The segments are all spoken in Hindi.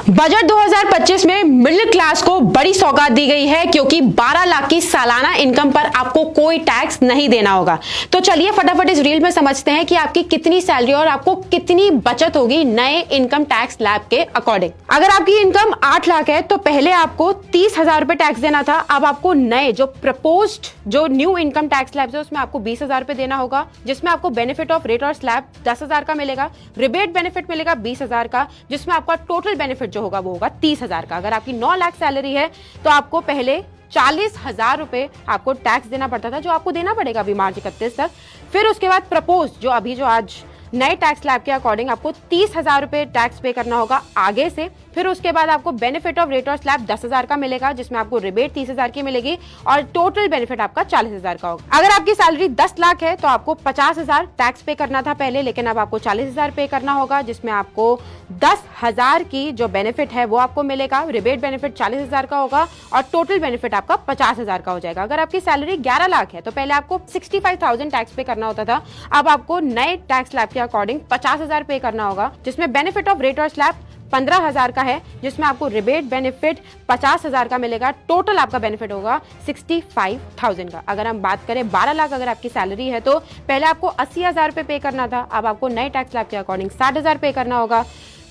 बजट 2025 में मिडिल क्लास को बड़ी सौगात दी गई है क्योंकि 12 लाख की सालाना इनकम पर आपको कोई टैक्स नहीं देना होगा। तो चलिए फटाफट इस रील में समझते हैं कि आपकी कितनी सैलरी और आपको कितनी बचत होगी नए इनकम टैक्स स्लैब के अकॉर्डिंग। अगर आपकी इनकम 8 लाख है तो पहले आपको 30,000 रुपए टैक्स देना था। अब आपको नए जो प्रपोज्ड जो न्यू इनकम टैक्स स्लैब है उसमें आपको 20,000 रुपए देना होगा, जिसमें आपको बेनिफिट ऑफ रेट और स्लैब 10,000 का मिलेगा, रिबेट बेनिफिट मिलेगा 20,000 का, जिसमें आपका टोटल बेनिफिट जो होगा वो होगा 30,000 का। अगर आपकी 9 लाख सैलरी है तो आपको पहले 40,000 रुपए आपको टैक्स देना पड़ता था, जो आपको देना पड़ेगा अभी मार्च 31 तक। फिर उसके बाद प्रपोज जो आज नए टैक्स स्लैब के अकॉर्डिंग आपको 30,000 रुपए टैक्स पे करना होगा आगे से। फिर उसके बाद आपको बेनिफिट ऑफ रेट और स्लैब 10,000 का मिलेगा, जिसमें आपको रिबेट 30,000 की मिलेगी और टोटल बेनिफिट आपका 40,000 का होगा। अगर आपकी सैलरी 10 लाख है तो आपको 50,000 टैक्स पे करना था पहले, लेकिन अब आपको 40,000 पे करना होगा, जिसमें आपको 10,000 की जो बेनिफिट है वो आपको मिलेगा, रिबेट बेनिफिट 40,000 का होगा और टोटल बेनिफिट आपका 50,000 का हो जाएगा। अगर आपकी सैलरी 11 लाख है तो पहले आपको 65,000 टैक्स पे करना होता था, अब आपको नए टैक्स स्लैब के अकॉर्डिंग 50,000 पे करना होगा, जिसमें बेनिफिट ऑफ रेट और स्लैब 15,000 का है, जिसमें आपको रिबेट बेनिफिट 50,000 का मिलेगा। टोटल आपका बेनिफिट होगा 65,000 का। अगर हम बात करें 12 लाख अगर आपकी सैलरी है तो पहले आपको 80,000 पे करना था, अब आपको नए टैक्स स्लैब के अकॉर्डिंग 60,000 पे करना होगा।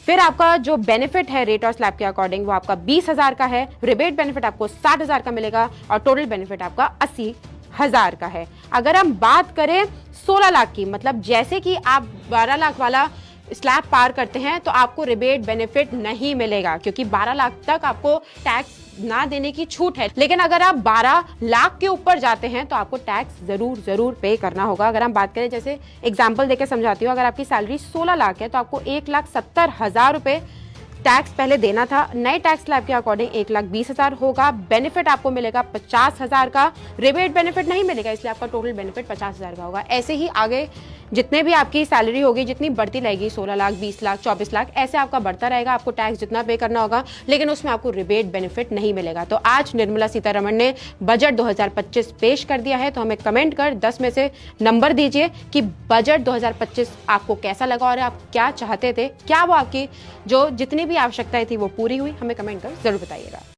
फिर आपका जो बेनिफिट है रेट और स्लैब के अकॉर्डिंग वो आपका 20,000 का है, रिबेट बेनिफिट आपको 60,000 का मिलेगा और टोटल बेनिफिट आपका 80,000 का है। अगर हम बात करें 16 लाख की, मतलब जैसे कि आप 12 लाख वाला स्लैब पार करते हैं तो आपको रिबेट बेनिफिट नहीं मिलेगा, क्योंकि 12 लाख तक आपको टैक्स ना देने की छूट है। लेकिन अगर आप 12 लाख के ऊपर जाते हैं तो आपको टैक्स जरूर पे करना होगा। अगर हम बात करें, जैसे एग्जांपल देके समझाती हूँ, अगर आपकी सैलरी 16 लाख है तो आपको 1,70,000 रुपए टैक्स पहले देना था। नए टैक्स स्लैब के अकॉर्डिंग 1,20,000 होगा। बेनिफिट आपको मिलेगा 50,000 का, रिबेट बेनिफिट नहीं मिलेगा, इसलिए आपका टोटल बेनिफिट 50,000 का होगा। ऐसे ही आगे जितने भी आपकी सैलरी होगी, जितनी बढ़ती रहेगी, 16 लाख, 20 लाख, 24 लाख, ऐसे आपका बढ़ता रहेगा। आपको टैक्स जितना पे करना होगा, लेकिन उसमें आपको रिबेट बेनिफिट नहीं मिलेगा। तो आज निर्मला सीतारमण ने बजट 2025 पेश कर दिया है, तो हमें कमेंट कर 10 में से नंबर दीजिए कि बजट 2025 आपको कैसा लगा और आप क्या चाहते थे, क्या वो आपकी जो जितनी भी आवश्यकताएं थी वो पूरी हुई। हमें कमेंट कर जरूर बताइएगा।